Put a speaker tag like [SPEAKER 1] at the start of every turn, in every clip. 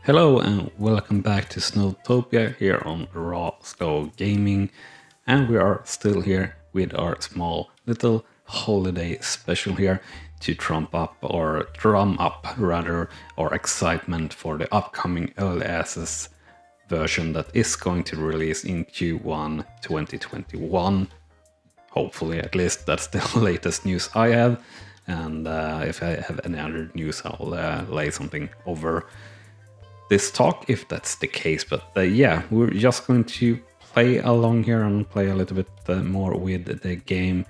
[SPEAKER 1] Hello and welcome back to SnowTopia here on RawSlowGaming, and we are still here with our small little holiday special here to drum up rather our excitement for the upcoming early access version that is going to release in Q1 2021. Hopefully, at least that's the latest news I have, and if I have any other news I'll lay something over this talk if that's the case. But yeah, we're just going to play along here and play a little bit more with the game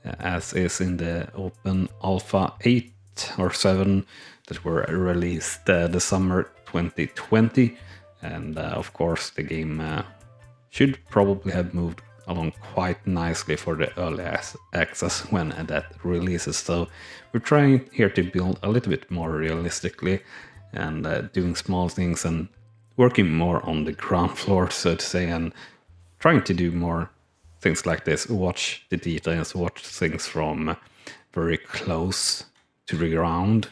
[SPEAKER 1] as is in the open alpha 8 or 7 that were released the summer 2020. And of course the game should probably have moved along quite nicely for the early access when that releases. So we're trying here to build a little bit more realistically and doing small things and working more on the ground floor, so to say, and trying to do more things like this. Watch the details, watch things from very close to the ground.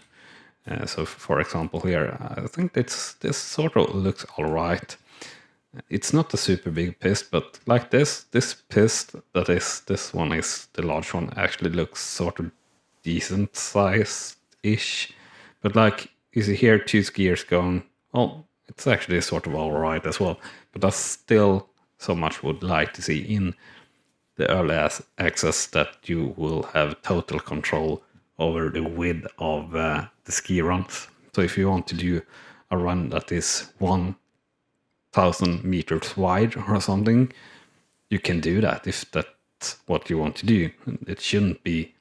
[SPEAKER 1] So for example here, I think this sort of looks alright. It's not a super big pist, but like this pist, this one is the large one, actually looks sort of decent size-ish. But like, you see here 2 skiers going, well, it's actually sort of alright as well. But I still so much would like to see in the early access that you will have total control over the width of the ski runs. So if you want to do a run that is 1,000 meters wide or something, you can do that if that's what you want to do. It shouldn't be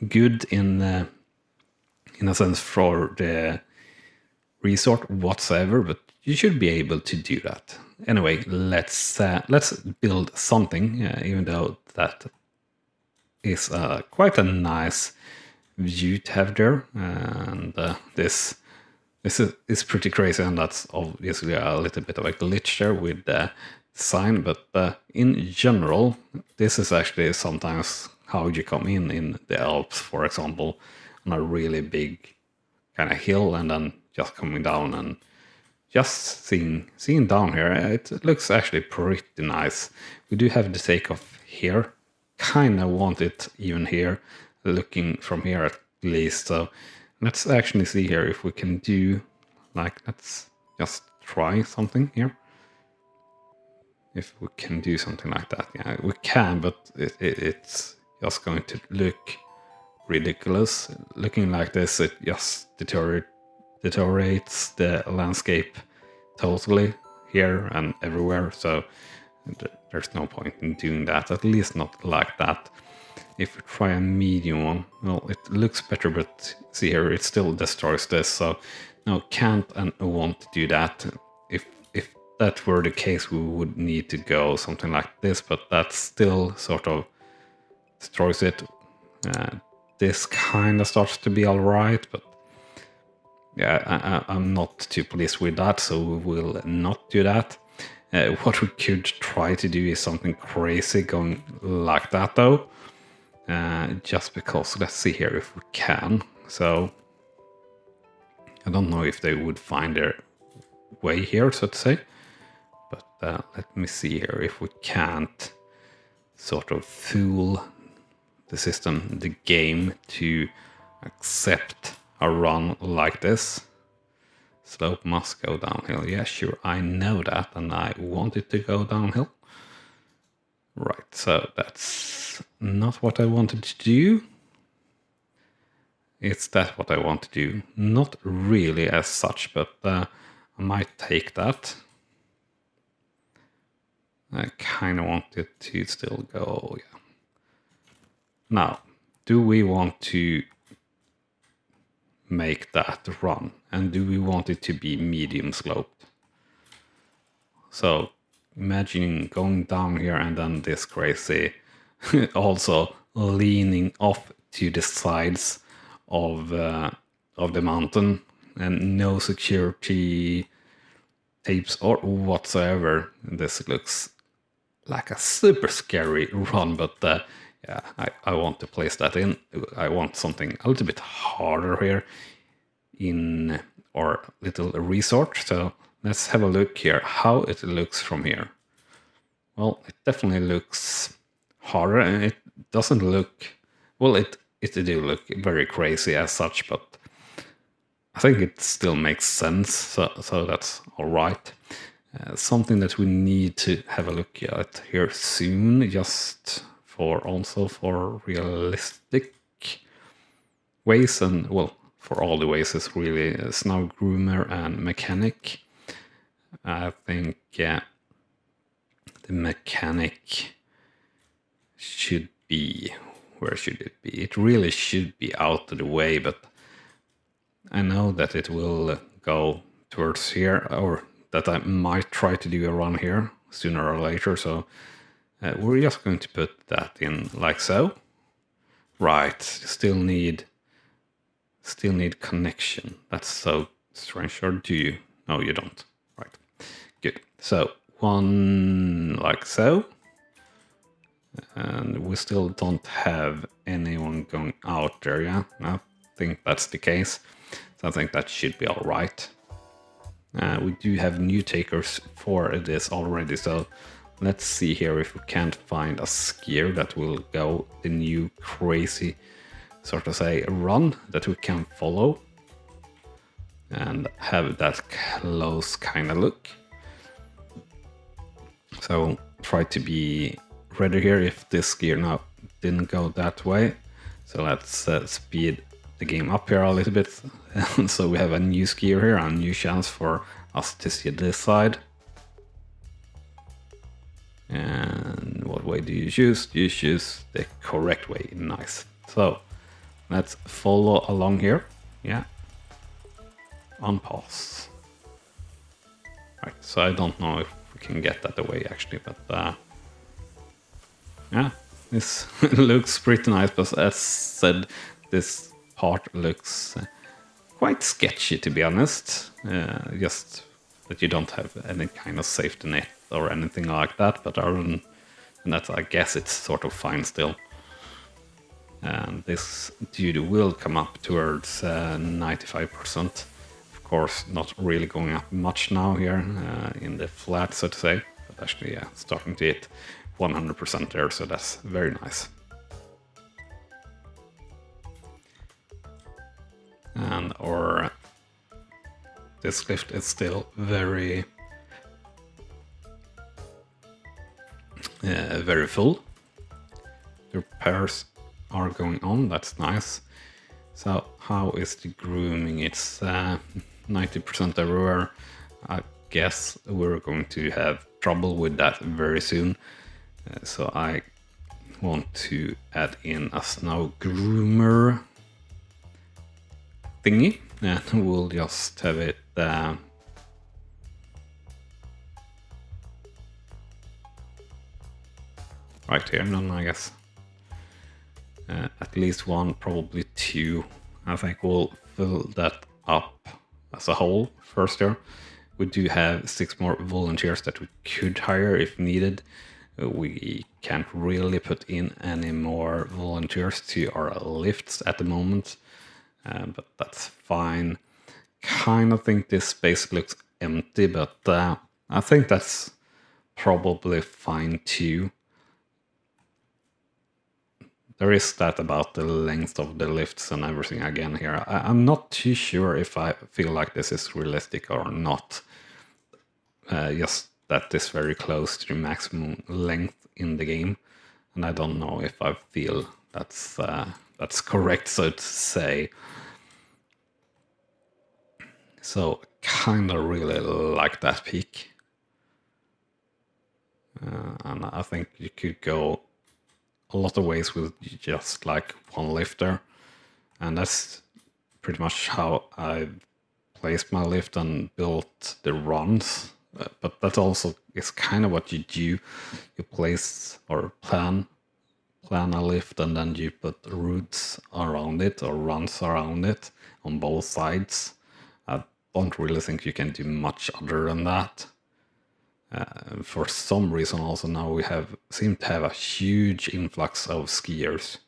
[SPEAKER 1] good in a sense for the resort whatsoever, but you should be able to do that. Anyway, let's build something, even though that is quite a nice view to have there, and this is pretty crazy, and that's obviously a little bit of a glitch there with the sign, but in general, this is actually sometimes how you come in the Alps, for example, on a really big kind of hill, and then just coming down and just seeing down here. It looks actually pretty nice. We do have the takeoff here. Kind of want it even here, looking from here at least. So let's actually see here if we can do, like, let's just try something here. If we can do something like that. Yeah, we can, but it's just going to look ridiculous. Looking like this, it just deteriorates the landscape totally here and everywhere. So there's no point in doing that, at least not like that. If we try a medium one, well, it looks better, but see here, it still destroys this. So no, can't and won't do that. If that were the case, we would need to go something like this, but that still sort of destroys it. This kind of starts to be alright, but yeah, I'm not too pleased with that, so we will not do that. What we could try to do is something crazy going like that, though. Just because, let's see here if we can. So I don't know if they would find their way here, so to say. But let me see here if we can't sort of fool the system, the game, to accept a run like this. Slope must go downhill. Yeah, sure, I know that, and I want it to go downhill. Right, so that's not what I wanted to do. It's that what I want to do. Not really as such, but I might take that. I kind of want it to still go, yeah. Now, do we want to make that run? And do we want it to be medium sloped? So imagining going down here and then this crazy also leaning off to the sides of the mountain, and no security tapes or whatsoever. This looks like a super scary run, but yeah, I want to place that in. I want something a little bit harder here in or little resort. So let's have a look here how it looks from here. Well, it definitely looks harder, and it doesn't look, well, it do look very crazy as such, but I think it still makes sense, so that's all right. Something that we need to have a look at here soon, just also for realistic ways, and well, for all the ways is really snow groomer and mechanic. I think the mechanic should be, where should it be? It really should be out of the way, but I know that it will go towards here, or that I might try to do a run here sooner or later. So we're just going to put that in like so. Right, still need connection. That's so strange. Or do you? No, you don't. Right, good. So one like so. And we still don't have anyone going out there, yeah? I think that's the case. So I think that should be all right. We do have new takers for this already, so let's see here if we can't find a skier that will go the new crazy, sort of say, run that we can follow and have that close kind of look. So try to be ready here if this skier now didn't go that way. So let's speed the game up here a little bit. So we have a new skier here, a new chance for us to see this side. And what way do you choose? You choose the correct way. Nice. So let's follow along here. Yeah. On pause. Right. So I don't know if we can get that away actually, but yeah, this looks pretty nice. But as said, this part looks quite sketchy, to be honest. Just that you don't have any kind of safety net or anything like that. But other than that, I guess it's sort of fine still. And this dude will come up towards 95%. Of course, not really going up much now here in the flat, so to say. But actually, yeah, starting to hit 100% there, so that's very nice. And this lift is still very very full. The repairs are going on, that's nice. So how is the grooming? It's 90% everywhere. I guess we're going to have trouble with that very soon. So I want to add in a snow groomer thingy, and we'll just have it right here, then I guess. At least one, probably two. I think we'll fill that up as a whole first here. We do have 6 more volunteers that we could hire if needed. We can't really put in any more volunteers to our lifts at the moment, but that's fine. Kind of think this space looks empty, but I think that's probably fine too. There is that about the length of the lifts and everything again here. I'm not too sure if I feel like this is realistic or not. Just that is very close to the maximum length in the game, and I don't know if I feel that's correct, so to say. So kind of really like that peak, and I think you could go a lot of ways with just like one lifter, and that's pretty much how I placed my lift and built the runs. But that also is kind of what you do. You place or plan a lift, and then you put routes around it or runs around it on both sides. I don't really think you can do much other than that. For some reason also now we seem to have a huge influx of skiers.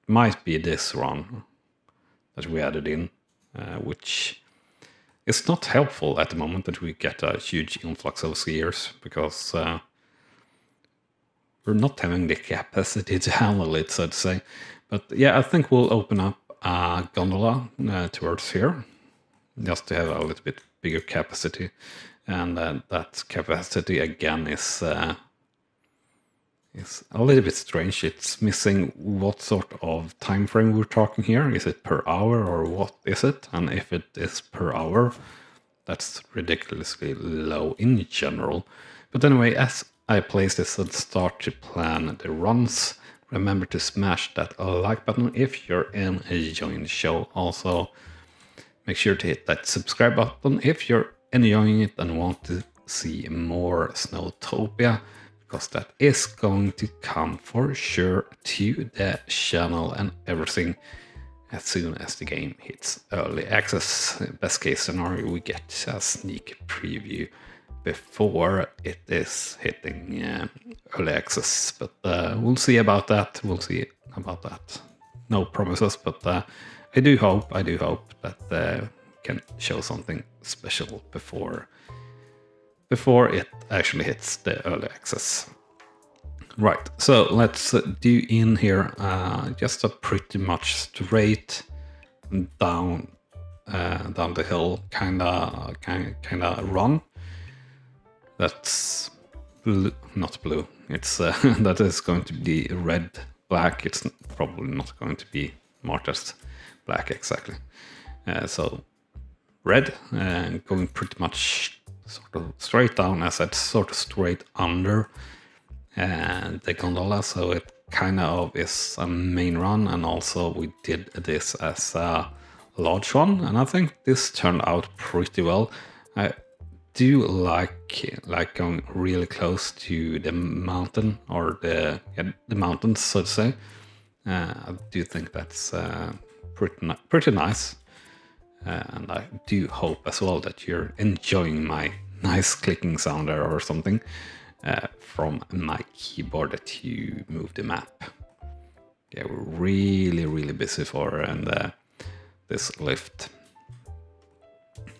[SPEAKER 1] Might be this run that we added in, which it's not helpful at the moment that we get a huge influx of skiers, because we're not having the capacity to handle it, so to say. But yeah, I think we'll open up a gondola towards here, just to have a little bit bigger capacity. And that capacity again is a little bit strange. It's missing what sort of time frame we're talking here. Is it per hour or what is it? And if it is per hour, that's ridiculously low in general. But anyway, as I place this and start to plan the runs, remember to smash that like button if you're enjoying the show. Also, make sure to hit that subscribe button if you're enjoying it and want to see more SnowTopia, because that is going to come for sure to the channel and everything as soon as the game hits early access. Best case scenario, we get a sneak preview before it is hitting early access, but we'll see about that. No promises, but I do hope that can show something special before it actually hits the early access. Right, so let's do in here just a pretty much straight down the hill kinda run. That's blue, not blue. It's that is going to be red, black. It's probably not going to be marked as black exactly. So red, going pretty much sort of straight down, as it's sort of straight under the gondola. So it kind of is a main run, and also we did this as a large one, and I think this turned out pretty well. I do like going really close to the mountain, or the mountains, so to say. I do think that's pretty nice, and I do hope as well that you're enjoying my nice clicking sound there or something from my keyboard to move the map. Yeah, we're really busy for this lift,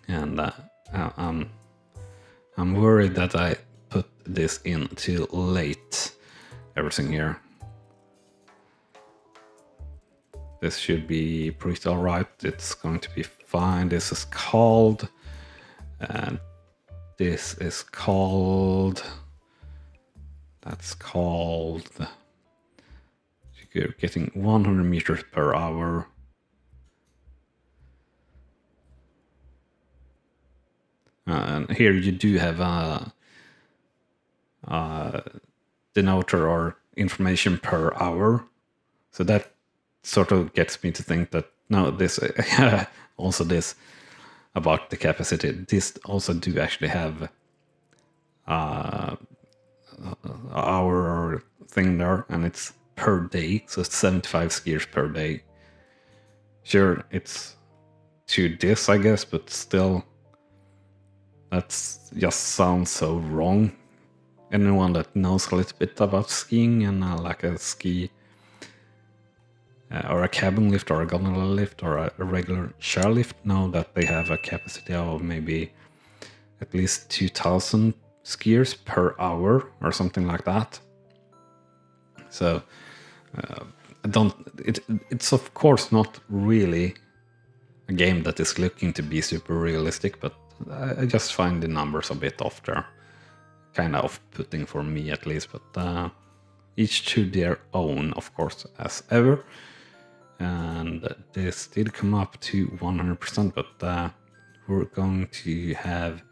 [SPEAKER 1] and I'm worried that I put this in too late, everything here. This should be pretty alright. It's going to be fine. This is called, and this is called, that's called, you're getting 100 meters per hour. And here you do have a denoter or information per hour. So that sort of gets me to think that no, this also this about the capacity. This also do actually have hour or thing there, and it's per day, so it's 75 skiers per day. Sure, it's to this, I guess, but still, that's just sounds so wrong. Anyone that knows a little bit about skiing and like a ski or a cabin lift or a gondola lift or a regular chair lift know that they have a capacity of maybe at least 2,000 skiers per hour or something like that. So it's of course not really a game that is looking to be super realistic, but I just find the numbers a bit off there. Kind of off-putting for me at least, but each to their own, of course, as ever. And this did come up to 100%, but we're going to have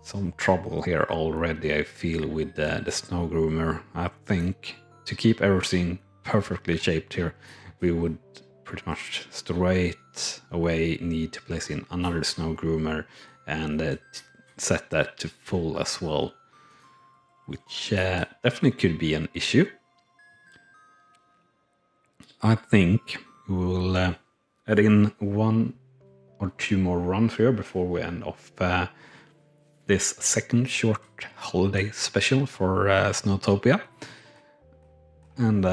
[SPEAKER 1] some trouble here already, I feel, with the snow groomer. I think to keep everything perfectly shaped here, we would pretty much straight away need to place in another snow groomer and set that to full as well, which definitely could be an issue. I think we will add in 1 or 2 more runs here before we end off this second short holiday special for SnowTopia. And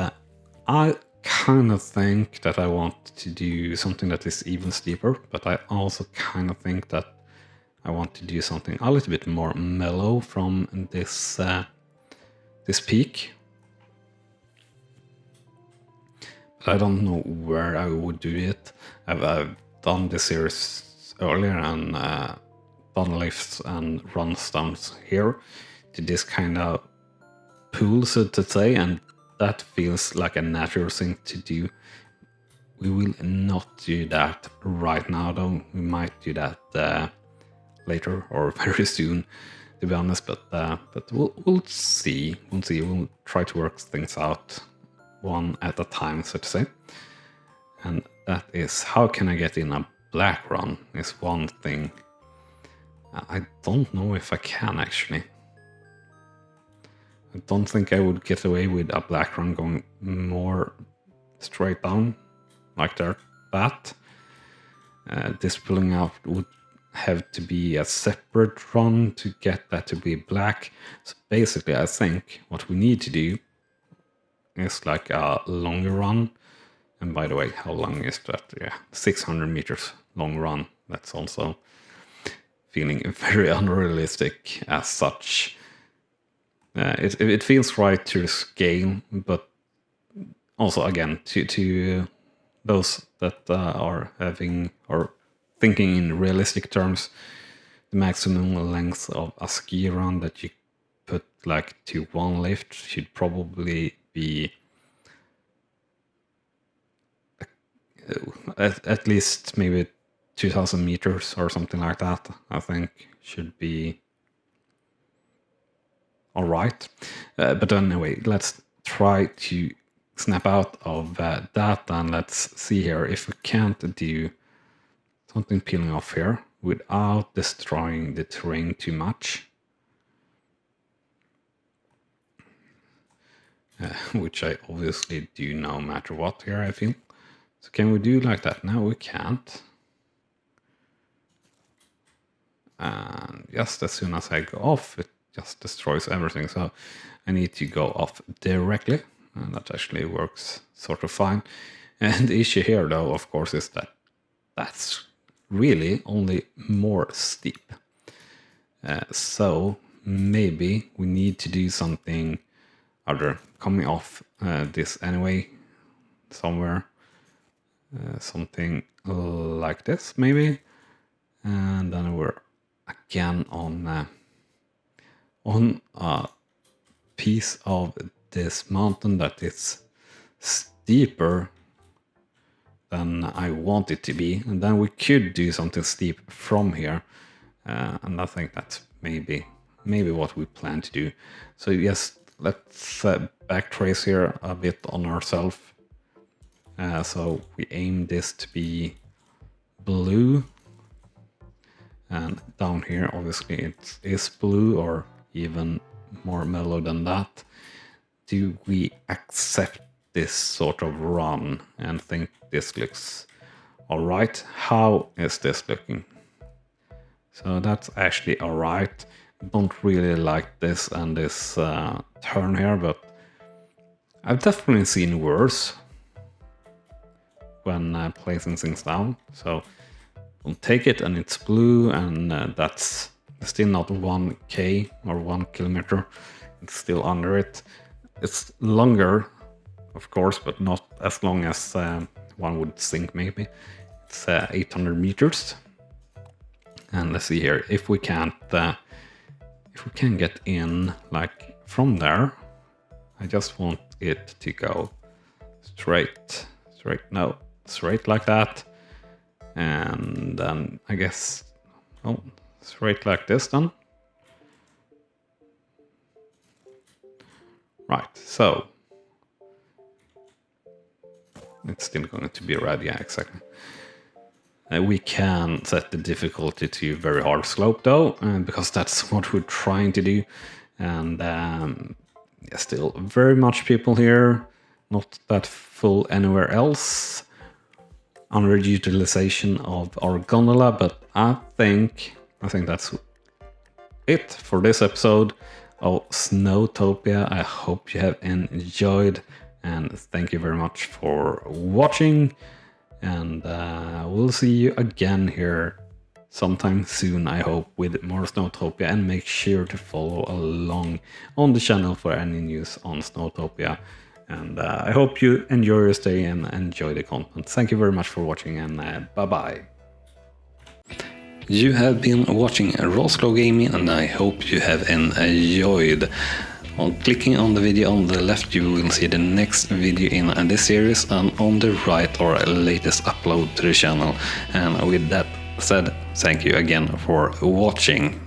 [SPEAKER 1] I kind of think that I want to do something that is even steeper, but I also kind of think that I want to do something a little bit more mellow from this this peak. But I don't know where I would do it. I've done this series earlier and done lifts and run stumps here to this kind of pool, so to say, and that feels like a natural thing to do. We will not do that right now, though. We might do that later or very soon, to be honest. But we'll see. We'll see. We'll try to work things out one at a time, so to say. And that is, how can I get in a black run is one thing. I don't know if I can, actually. I don't think I would get away with a black run going more straight down like that. This pulling out would have to be a separate run to get that to be black. So basically, I think what we need to do is like a longer run. And by the way, how long is that? Yeah, 600 meters long run. That's also feeling very unrealistic as such. It feels right to scale, but also again to those that are having or thinking in realistic terms, the maximum length of a ski run that you put like to one lift should probably be at least maybe 2,000 meters or something like that. I think should be all right. But anyway, let's try to snap out of that, and let's see here if we can't do something peeling off here without destroying the terrain too much. Which I obviously do no matter what here, I feel. So can we do like that? No, we can't. And just as soon as I go off, it just destroys everything. So I need to go off directly. And that actually works sort of fine. And the issue here, though, of course, is that that's really only more steep. So maybe we need to do something other coming off this anyway, somewhere. Something like this, maybe. And then we're again on a piece of this mountain that is steeper than I want it to be, and then we could do something steep from here, and I think that's maybe what we plan to do. So yes, let's backtrace here a bit on ourselves. So we aim this to be blue, and down here obviously it is blue or even more mellow than that. Do we accept this sort of run and think this looks alright? How is this looking? So that's actually alright. Don't really like this and this turn here, but I've definitely seen worse when placing things down. So we'll take it, and it's blue, and that's still not 1k or 1 kilometer. It's still under it. It's longer, of course, but not as long as one would think maybe. It's 800 meters. And let's see here, if we can get in like from there. I just want it to go straight like that. And then I guess, oh, straight like this then. Right, so it's still going to be red, yeah, exactly. We can set the difficulty to very hard slope though, because that's what we're trying to do. And yeah, still very much people here, not that full anywhere else. Underutilization of our gondola, but I think that's it for this episode of SnowTopia. I hope you have enjoyed, And thank you very much for watching. And we'll see you again here sometime soon, I hope, with more SnowTopia. And make sure to follow along on the channel for any news on SnowTopia. And I hope you enjoy your stay and enjoy the content. Thank you very much for watching, and bye-bye. You have been watching RawSlowGaming, and I hope you have enjoyed. On clicking on the video on the left, you will see the next video in this series, and on the right, our latest upload to the channel. And with that said, thank you again for watching.